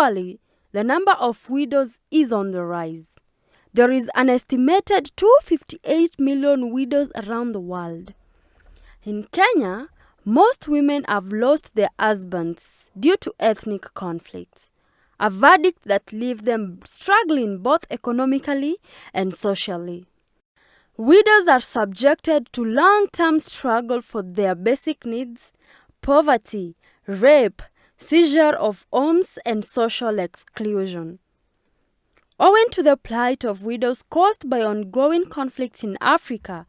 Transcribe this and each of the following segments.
Globally, the number of widows is on the rise. There is an estimated 258 million widows around the world. In Kenya, most women have lost their husbands due to ethnic conflict, a verdict that leaves them struggling both economically and socially. Widows are subjected to long-term struggle for their basic needs, poverty, rape, seizure of homes, and social exclusion. Owing to the plight of widows caused by ongoing conflicts in Africa,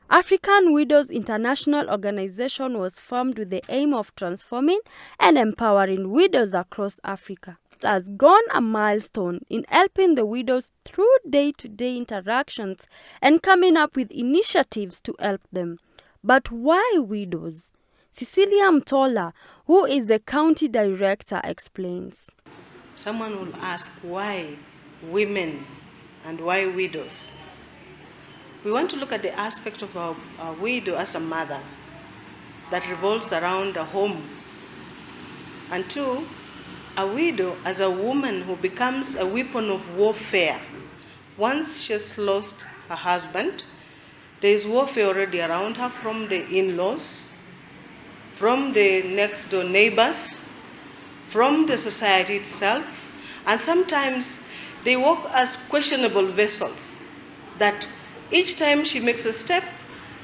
African Widows International Organization was formed with the aim of transforming and empowering widows across Africa. It has gone a milestone in helping the widows through day-to-day interactions and coming up with initiatives to help them. But why widows? Cecilia Mtola, who is the county director, explains. Someone will ask why women and why widows? We want to look at the aspect of a widow as a mother that revolves around a home. And two, a widow as a woman who becomes a weapon of warfare. Once she's lost her husband, there is warfare already around her from the in-laws, from the next door neighbors, from the society itself, and sometimes they work as questionable vessels that each time she makes a step,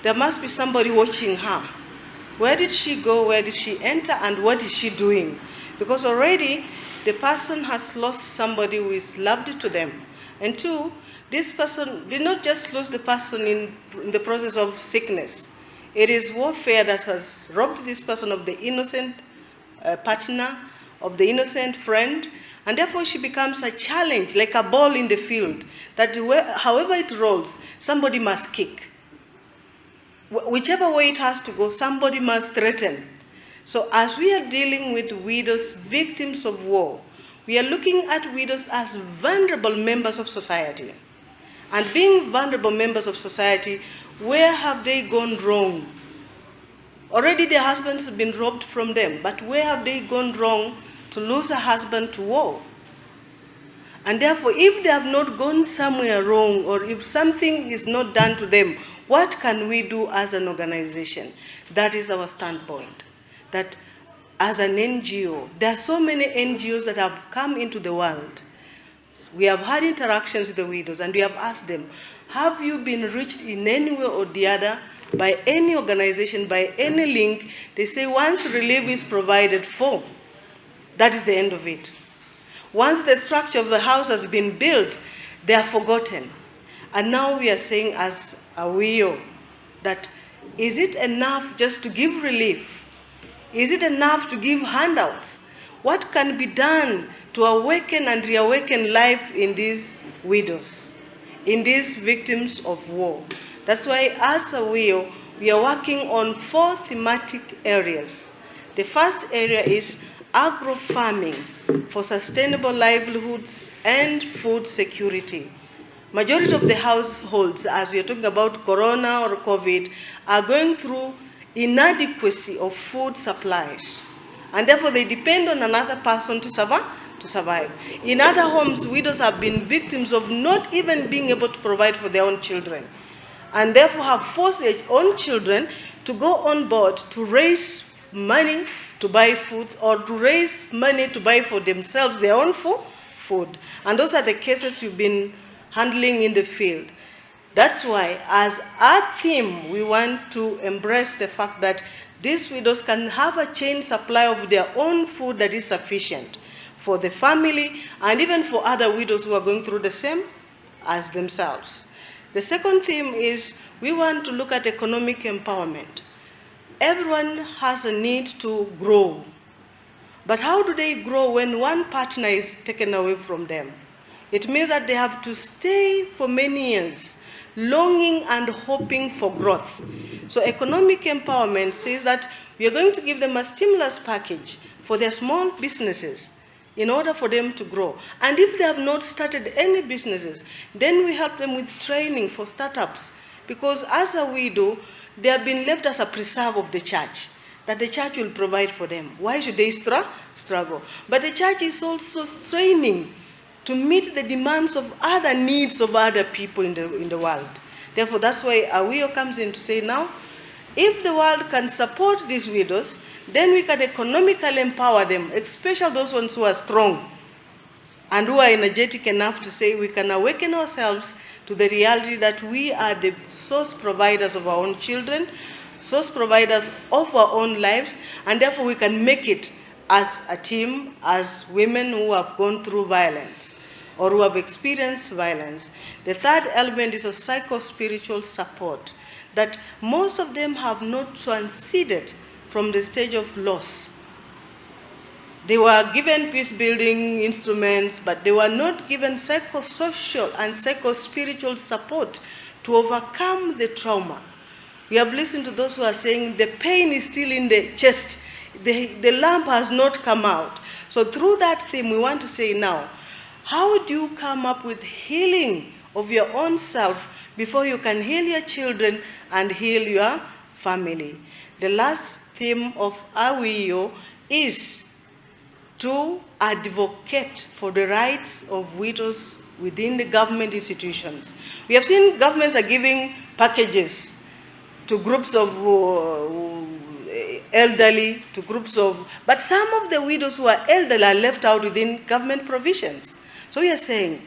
there must be somebody watching her. Where did she go? Where did she enter? And what is she doing? Because already the person has lost somebody who is loved to them. And two, this person did not just lose the person in the process of sickness. It is warfare that has robbed this person of the innocent partner, of the innocent friend, and therefore she becomes a challenge, like a ball in the field, that however it rolls, somebody must kick. Whichever way it has to go, somebody must threaten. So as we are dealing with widows, victims of war, we are looking at widows as vulnerable members of society. And being vulnerable members of society, where have they gone wrong? Already their husbands have been robbed from them, but where have they gone wrong to lose a husband to war? And therefore, if they have not gone somewhere wrong, or if something is not done to them, what can we do as an organization? That is our standpoint. That as an NGO, there are so many NGOs that have come into the world. We have had interactions with the widows, and we have asked them, have you been reached in any way or the other by any organization, by any link? They say once relief is provided for, that is the end of it. Once the structure of the house has been built, they are forgotten. And now we are saying as a WIO that is it enough just to give relief? Is it enough to give handouts? What can be done to awaken and reawaken life in these widows, in these victims of war? That's why as a WIO, we are working on 4 thematic areas. The first area is agro-farming for sustainable livelihoods and food security. Majority of the households, as we are talking about Corona or COVID, are going through inadequacy of food supplies. And therefore they depend on another person to survive. In other homes, widows have been victims of not even being able to provide for their own children. And therefore have forced their own children to go on board to raise money to buy food, or to raise money to buy for themselves their own food. And those are the cases we've been handling in the field. That's why, as our theme, we want to embrace the fact that these widows can have a chain supply of their own food that is sufficient for the family and even for other widows who are going through the same as themselves. The second theme is we want to look at economic empowerment. Everyone has a need to grow. But how do they grow when one partner is taken away from them? It means that they have to stay for many years, longing and hoping for growth. So economic empowerment says that we are going to give them a stimulus package for their small businesses in order for them to grow. And if they have not started any businesses, then we help them with training for startups. Because as a widow, they have been left as a preserve of the church. that the church will provide for them. Why should they struggle? But the church is also straining to meet the demands of other needs of other people in the world. Therefore, that's why Awio comes in to say now, if the world can support these widows, then we can economically empower them, especially those ones who are strong and who are energetic enough to say we can awaken ourselves to the reality that we are the source providers of our own children, source providers of our own lives, and therefore we can make it as a team, as women who have gone through violence or who have experienced violence. The third element is a psycho-spiritual support, that most of them have not transcended from the stage of loss. They were given peace-building instruments, but they were not given psycho-social and psycho-spiritual support to overcome the trauma. We have listened to those who are saying the pain is still in the chest. The lump has not come out. So through that theme, we want to say now, how do you come up with healing of your own self before you can heal your children and heal your family? The last theme of Awio is to advocate for the rights of widows within the government institutions. We have seen governments are giving packages to groups of elderly, to groups of, but some of the widows who are elderly are left out within government provisions. So we are saying,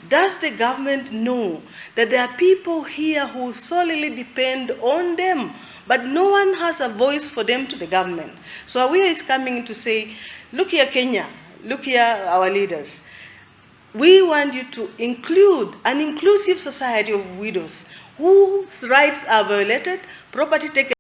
does the government know that there are people here who solely depend on them, but no one has a voice for them to the government? So Awio is coming to say, look here, Kenya, look here, our leaders. We want you to include an inclusive society of widows whose rights are violated, property taken